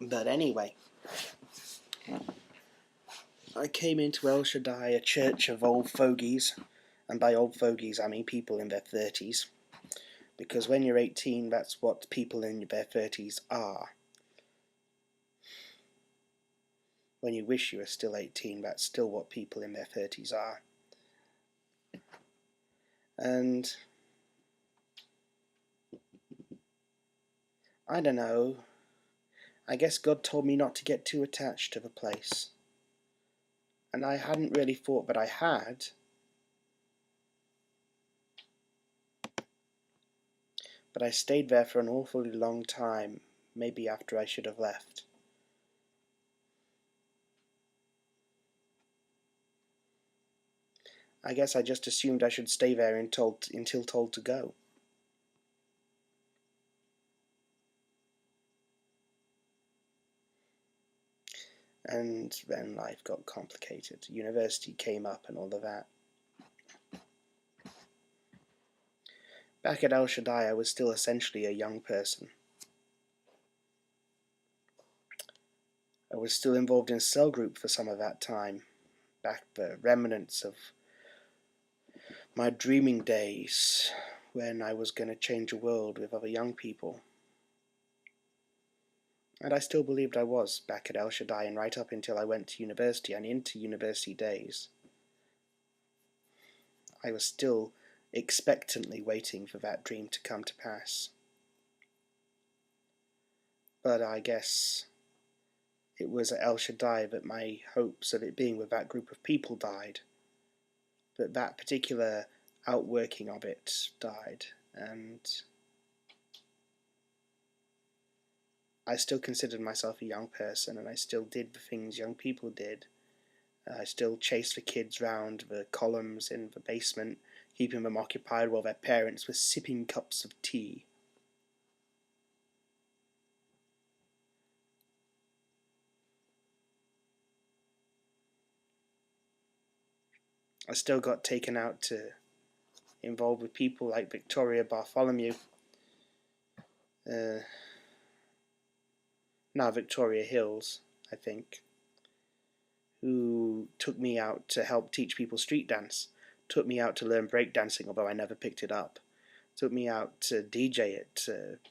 But anyway, I came into El Shaddai, a church of old fogies, and by old fogies I mean people in their 30s, because when you're 18 that's what people in their 30s are. When you wish you were still 18, that's still what people in their 30s are. And I don't know, I guess God told me not to get too attached to the place. And I hadn't really thought that I had. But I stayed there for an awfully long time, maybe after I should have left. I guess I just assumed I should stay there until told to go. And then life got complicated. University came up and all of that. Back at El Shaddai, I was still essentially a young person. I was still involved in cell group for some of that time, back the remnants of my dreaming days when I was going to change the world with other young people. And I still believed I was back at El Shaddai, and right up until I went to university and into university days, I was still expectantly waiting for that dream to come to pass. But I guess it was at El Shaddai that my hopes of it being with that group of people died. That particular outworking of it died, and I still considered myself a young person, and I still did the things young people did. I still chased the kids round the columns in the basement, keeping them occupied while their parents were sipping cups of tea. I still got taken out to involved with people like Victoria Bartholomew, now Victoria Hills, I think, who took me out to help teach people street dance, took me out to learn breakdancing, although I never picked it up, took me out to DJ at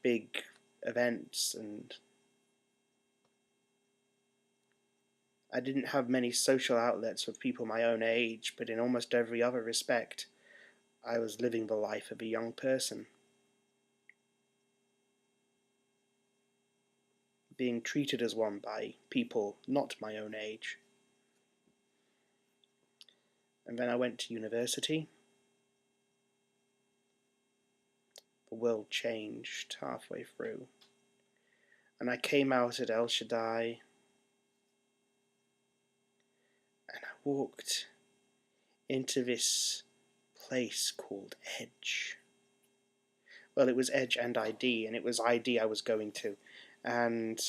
big events, and I didn't have many social outlets with people my own age, but in almost every other respect, I was living the life of a young person, being treated as one by people not my own age. And then I went to university. The world changed halfway through. And I came out at El Shaddai, and I walked into this place called Edge. Well, it was Edge and ID, and it was ID I was going to. And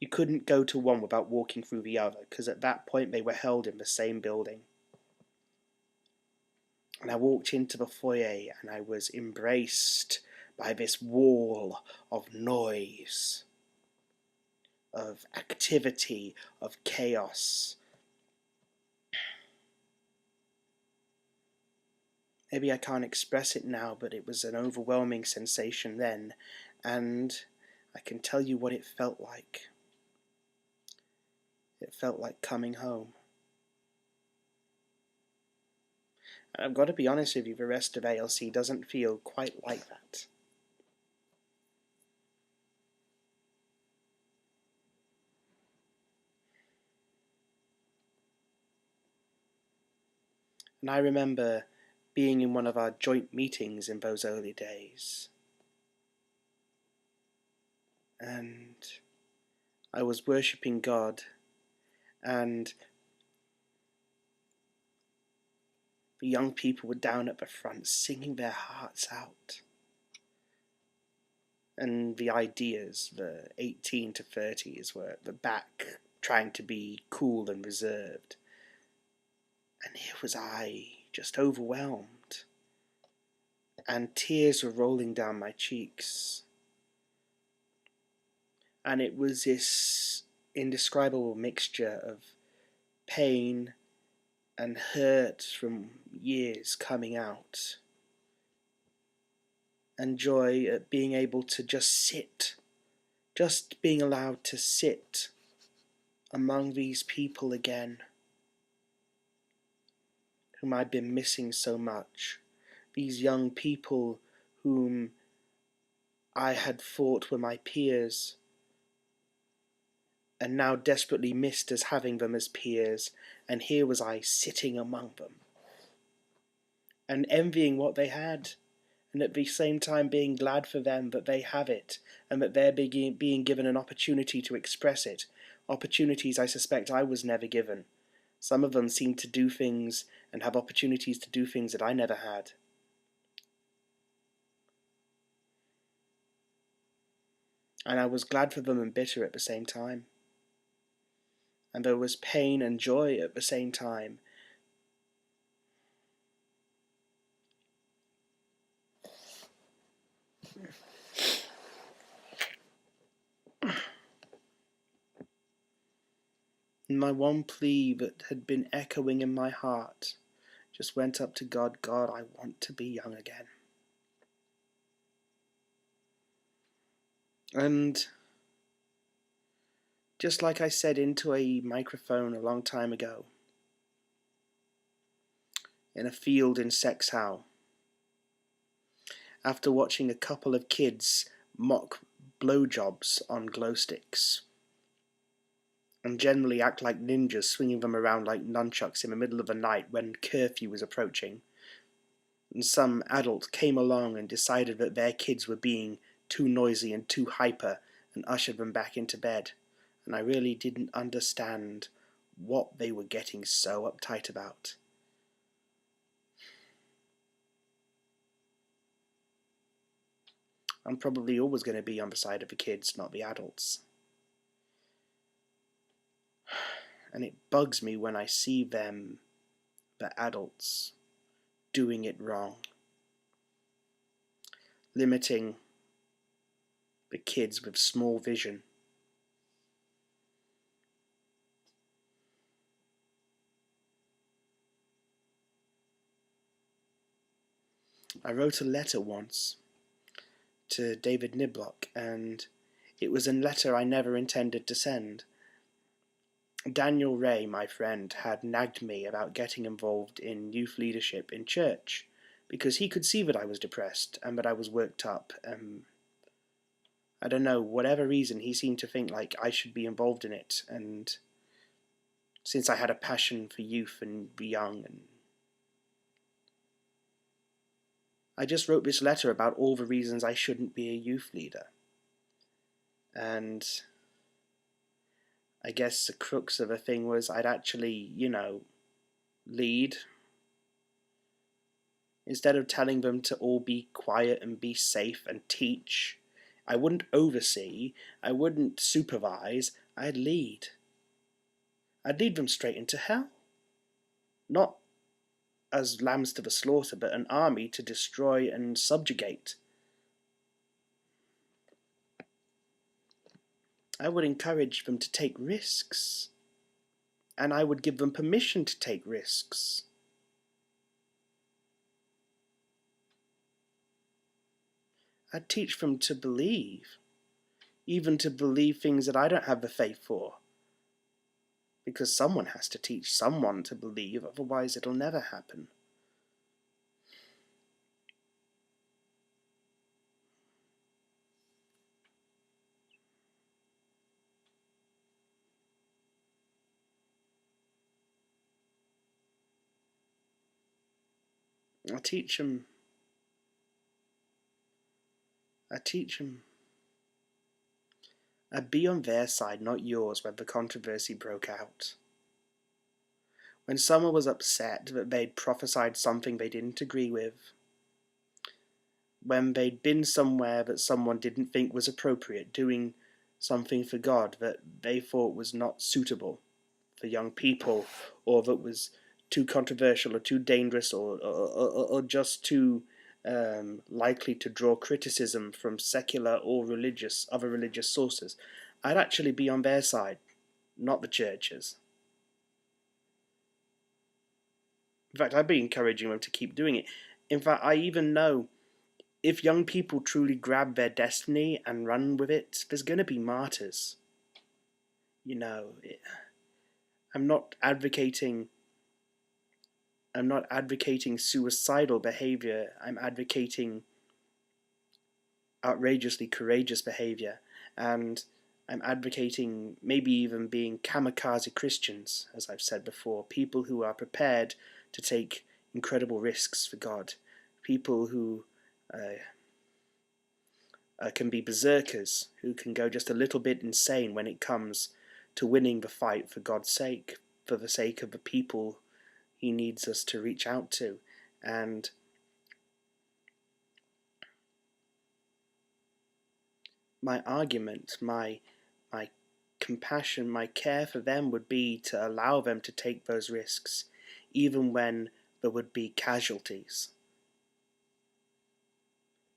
you couldn't go to one without walking through the other, because at that point they were held in the same building. And I walked into the foyer, and I was embraced by this wall of noise, of activity, of chaos. Maybe I can't express it now, but it was an overwhelming sensation then, and I can tell you what it felt like. It felt like coming home. And I've got to be honest with you, the rest of ALC doesn't feel quite like that. And I remember being in one of our joint meetings in those early days. And I was worshipping God, and the young people were down at the front singing their hearts out. And the ideas, the 18 to 30s, were at the back trying to be cool and reserved. And here was I, just overwhelmed. And tears were rolling down my cheeks. And it was this indescribable mixture of pain and hurt from years coming out, and joy at being able to just sit, just being allowed to sit among these people again, whom I'd been missing so much, these young people whom I had thought were my peers, and now desperately missed as having them as peers, and here was I sitting among them, and envying what they had, and at the same time being glad for them that they have it, and that they're being given an opportunity to express it, opportunities I suspect I was never given. Some of them seem to do things and have opportunities to do things that I never had. And I was glad for them and bitter at the same time. And there was pain and joy at the same time. And my one plea that had been echoing in my heart just went up to God. God, I want to be young again. And just like I said into a microphone a long time ago, in a field in Sexhow, after watching a couple of kids mock blowjobs on glow sticks, and generally act like ninjas, swinging them around like nunchucks in the middle of the night when curfew was approaching, and some adult came along and decided that their kids were being too noisy and too hyper and ushered them back into bed, and I really didn't understand what they were getting so uptight about. I'm probably always going to be on the side of the kids, not the adults. And it bugs me when I see them, the adults, doing it wrong. Limiting the kids with small vision. I wrote a letter once to David Niblock, and it was a letter I never intended to send. Daniel Ray, my friend, had nagged me about getting involved in youth leadership in church, because he could see that I was depressed and that I was worked up. I don't know, whatever reason, he seemed to think like I should be involved in it, and since I had a passion for youth and the young, and I just wrote this letter about all the reasons I shouldn't be a youth leader. And I guess the crux of the thing was I'd actually, lead. Instead of telling them to all be quiet and be safe and teach, I wouldn't oversee, I wouldn't supervise, I'd lead. I'd lead them straight into hell. Not as lambs to the slaughter, but an army to destroy and subjugate. I would encourage them to take risks, and I would give them permission to take risks. I'd teach them to believe, even to believe things that I don't have the faith for, because someone has to teach someone to believe, otherwise it'll never happen. I teach them. I'd be on their side, not yours, when the controversy broke out. When someone was upset that they'd prophesied something they didn't agree with. When they'd been somewhere that someone didn't think was appropriate, doing something for God that they thought was not suitable for young people, or that was too controversial or too dangerous, or just too likely to draw criticism from secular or other religious sources. I'd actually be on their side, not the churches. In fact, I'd be encouraging them to keep doing it. In fact, I even know if young people truly grab their destiny and run with it, there's going to be martyrs. You know, I'm not advocating suicidal behavior. I'm advocating outrageously courageous behavior, and I'm advocating maybe even being kamikaze Christians, as I've said before, people who are prepared to take incredible risks for God, people who can be berserkers, who can go just a little bit insane when it comes to winning the fight for God's sake, for the sake of the people He needs us to reach out to. And my argument, my compassion, my care for them would be to allow them to take those risks, even when there would be casualties.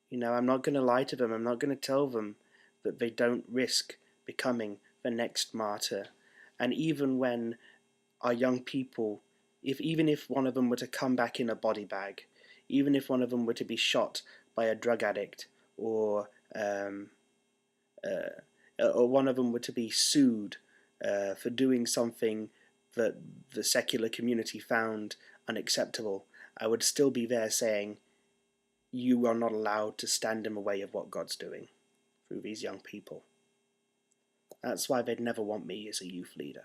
You know, I'm not going to lie to them. I'm not going to tell them that they don't risk becoming the next martyr. And even when our young people, even if one of them were to come back in a body bag, even if one of them were to be shot by a drug addict, or one of them were to be sued for doing something that the secular community found unacceptable, I would still be there saying, you are not allowed to stand in the way of what God's doing through these young people. That's why they'd never want me as a youth leader.